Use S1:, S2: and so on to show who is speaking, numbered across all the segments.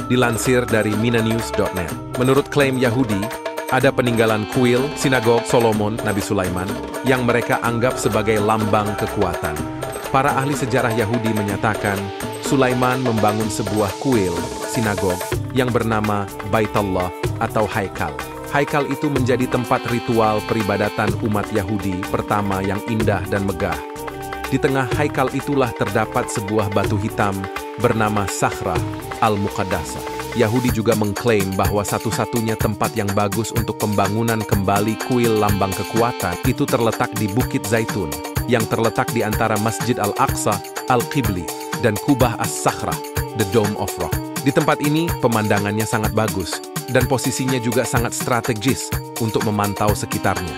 S1: Dilansir dari minanews.net. Menurut klaim Yahudi, ada peninggalan kuil sinagog Solomon Nabi Sulaiman yang mereka anggap sebagai lambang kekuatan. Para ahli sejarah Yahudi menyatakan Sulaiman membangun sebuah kuil sinagog yang bernama Baitullah atau Haikal. Haikal itu menjadi tempat ritual peribadatan umat Yahudi pertama yang indah dan megah. Di tengah Haikal itulah terdapat sebuah batu hitam bernama Sakhrah al-Muqaddasah. Yahudi juga mengklaim bahwa satu-satunya tempat yang bagus untuk pembangunan kembali kuil lambang kekuatan itu terletak di Bukit Zaitun, yang terletak di antara Masjid Al-Aqsa, Al-Qibli, dan Kubah As-Sakhrah, The Dome of Rock. Di tempat ini, pemandangannya sangat bagus, dan posisinya juga sangat strategis untuk memantau sekitarnya.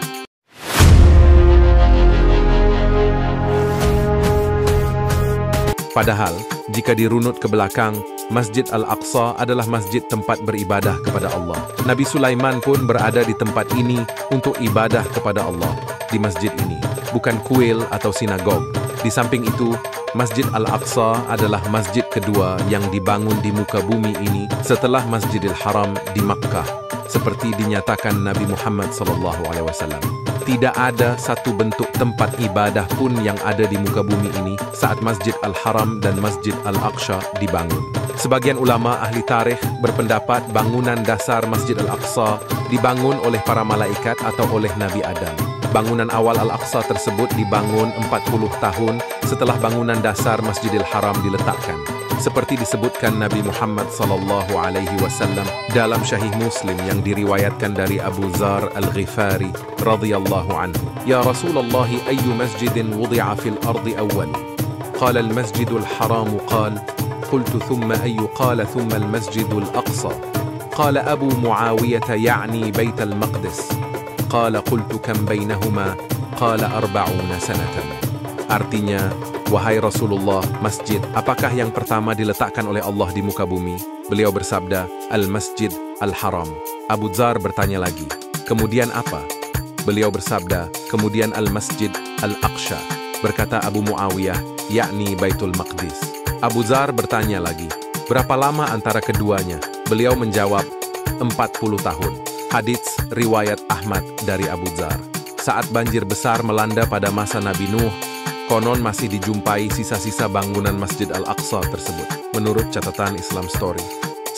S1: Padahal, jika dirunut ke belakang, Masjid Al-Aqsa adalah masjid tempat beribadah kepada Allah. Nabi Sulaiman pun berada di tempat ini untuk ibadah kepada Allah di masjid ini, bukan kuil atau sinagog. Di samping itu, Masjid Al-Aqsa adalah masjid kedua yang dibangun di muka bumi ini setelah Masjidil Haram di Makkah, seperti dinyatakan Nabi Muhammad SAW. Tidak ada satu bentuk tempat ibadah pun yang ada di muka bumi ini saat Masjid Al-Haram dan Masjid Al-Aqsa dibangun. Sebagian ulama ahli tarikh berpendapat bangunan dasar Masjid Al-Aqsa dibangun oleh para malaikat atau oleh Nabi Adam. Bangunan awal Al-Aqsa tersebut dibangun 40 tahun setelah bangunan dasar Masjidil Haram diletakkan. Seperti disebutkan Nabi Muhammad SAW dalam Sahih Muslim yang diriwayatkan dari Abu Dzar Al-Ghifari radhiyallahu anhu. Ya Rasulullah, ayyu masjidin wudi'a fil ardi awwal? Qala al-masjidul haram. قلت ثم أي؟ قال ثم المسجد الأقصى. قال أبو معاوية يعني بيت المقدس. قال قلت كم بينهما؟ قال 40 سنة. Artinya, wahai Rasulullah, masjid, apakah yang pertama diletakkan oleh Allah di muka bumi? Beliau bersabda, Al-Masjid Al-Haram. Abu Dzar bertanya lagi, kemudian apa? Beliau bersabda, kemudian Al-Masjid Al-Aqsa. Berkata Abu Muawiyah, yakni Baitul Maqdis. Abu Dzar bertanya lagi, berapa lama antara keduanya? Beliau menjawab, 40 tahun. Hadits riwayat Ahmad dari Abu Dzar. Saat banjir besar melanda pada masa Nabi Nuh, konon masih dijumpai sisa-sisa bangunan Masjid Al-Aqsa tersebut, menurut catatan Islam Story.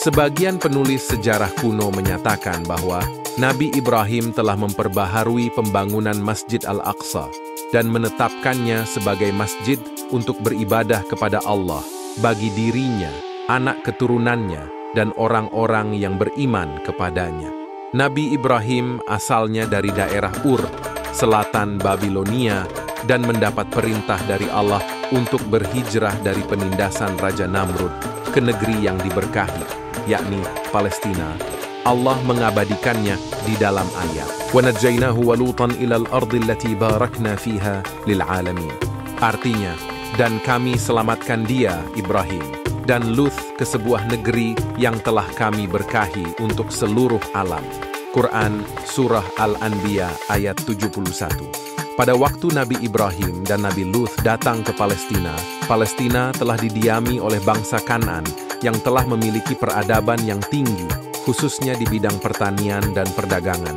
S1: Sebagian penulis sejarah kuno menyatakan bahwa Nabi Ibrahim telah memperbaharui pembangunan Masjid Al-Aqsa dan menetapkannya sebagai masjid untuk beribadah kepada Allah bagi dirinya, anak keturunannya, dan orang-orang yang beriman kepadanya. Nabi Ibrahim asalnya dari daerah Ur, selatan Babilonia, dan mendapat perintah dari Allah untuk berhijrah dari penindasan Raja Namrud ke negeri yang diberkahi, yakni Palestina. Allah mengabadikannya di dalam ayat, وَنَجَّيْنَاهُ وَلُوطًا إِلَى الْأَرْضِ الَّتِي بَارَكْنَا فِيهَا لِلْعَالَمِينَ. Artinya, dan kami selamatkan dia, Ibrahim, dan Lut ke sebuah negeri yang telah kami berkahi untuk seluruh alam. Quran Surah Al-Anbiya ayat 71. Pada waktu Nabi Ibrahim dan Nabi Lut datang ke Palestina, Palestina telah didiami oleh bangsa Kan'an yang telah memiliki peradaban yang tinggi, khususnya di bidang pertanian dan perdagangan.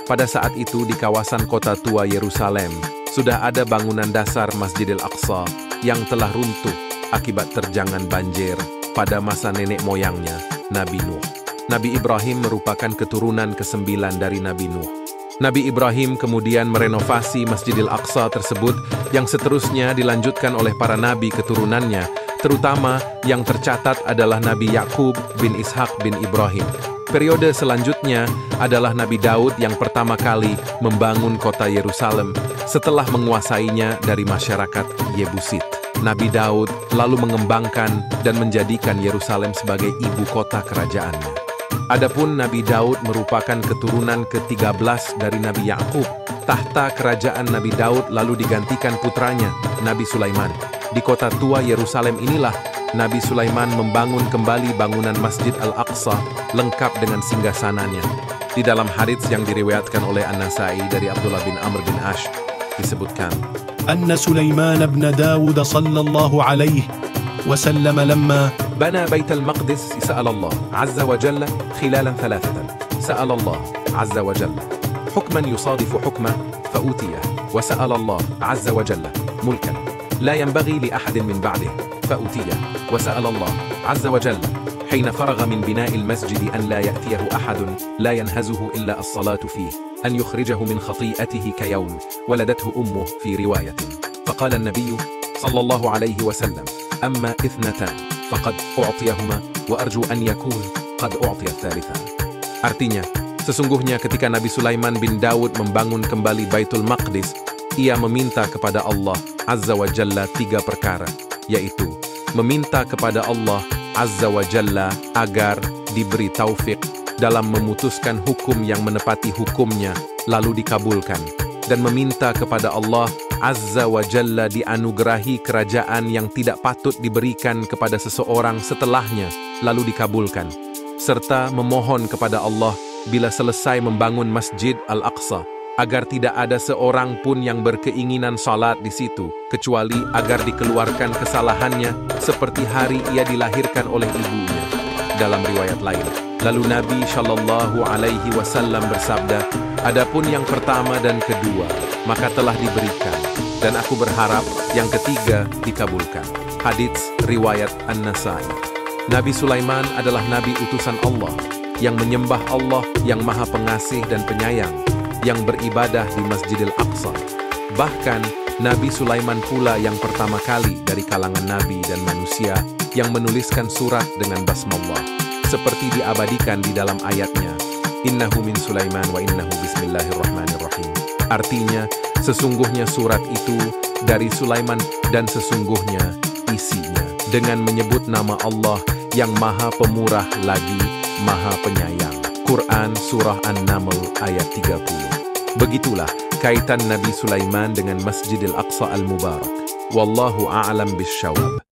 S1: Pada saat itu di kawasan kota tua Yerusalem, sudah ada bangunan dasar Masjidil Aqsa yang telah runtuh akibat terjangan banjir pada masa nenek moyangnya, Nabi Nuh. Nabi Ibrahim merupakan keturunan ke-9 dari Nabi Nuh. Nabi Ibrahim kemudian merenovasi Masjidil Aqsa tersebut yang seterusnya dilanjutkan oleh para nabi keturunannya, terutama yang tercatat adalah Nabi Yakub bin Ishak bin Ibrahim. Periode selanjutnya adalah Nabi Daud yang pertama kali membangun kota Yerusalem setelah menguasainya dari masyarakat Yebusit. Nabi Daud lalu mengembangkan dan menjadikan Yerusalem sebagai ibu kota kerajaannya. Adapun Nabi Daud merupakan keturunan ke-13 dari Nabi Yakub. Tahta kerajaan Nabi Daud lalu digantikan putranya, Nabi Sulaiman. Di kota tua Yerusalem inilah Nabi Sulaiman membangun kembali bangunan Masjid Al-Aqsa lengkap dengan singgasananya. Di dalam hadits yang diriwayatkan oleh An-Nasai dari Abdullah bin Amr bin Ash disebutkan,
S2: أن سليمان بن داود صلى الله عليه وسلم لما
S1: بنى بيت المقدس سأل الله عز وجل خلالا 3 سأل الله عز وجل حكما يصادف حكمه فأوتيه وسأل الله عز وجل ملكا لا ينبغي لأحد من بعده فأوتيه وسأل الله عز وجل حين فرغ من بناء المسجد أن لا يأتيه أحد لا ينهزه إلا الصلاة فيه أن يخرجه من خطيئته كيوم ولدته أمه في رواية فقال النبي صلى الله عليه وسلم أما 2 فقد أعطيهما وأرجو أن يكون قد أعطي الثالثة. Artinya, sesungguhnya ketika Nabi Sulaiman bin Daud membangun kembali Baitul Maqdis, ia meminta kepada Allah Azza wa Jalla 3 perkara, yaitu meminta kepada Allah Azza wa Jalla agar diberi taufik dalam memutuskan hukum yang menepati hukumnya, lalu dikabulkan, dan meminta kepada Allah Azza wa Jalla dianugerahi kerajaan yang tidak patut diberikan kepada seseorang setelahnya, lalu dikabulkan, serta memohon kepada Allah bila selesai membangun Masjid Al-Aqsa, agar tidak ada seorang pun yang berkeinginan salat di situ, kecuali agar dikeluarkan kesalahannya seperti hari ia dilahirkan oleh ibunya. Dalam riwayat lain, lalu Nabi Shallallahu Alaihi Wasallam bersabda, adapun yang pertama dan kedua, maka telah diberikan, dan aku berharap yang ketiga dikabulkan. Hadits riwayat An-Nasai. Nabi Sulaiman adalah Nabi utusan Allah, yang menyembah Allah yang Maha Pengasih dan Penyayang, yang beribadah di Masjidil Aqsa. Bahkan, Nabi Sulaiman pula yang pertama kali dari kalangan nabi dan manusia yang menuliskan surat dengan basmallah, seperti diabadikan di dalam ayatnya, Innahu min Sulaiman wa innahu bismillahirrahmanirrahim. Artinya, sesungguhnya surat itu dari Sulaiman dan sesungguhnya isinya dengan menyebut nama Allah yang Maha Pemurah lagi Maha Penyayang. Quran Surah An-Naml ayat 30. Begitulah kaitan Nabi Sulaiman dengan Masjidil Aqsa Al-Mubarak. Wallahu a'lam bisyawab.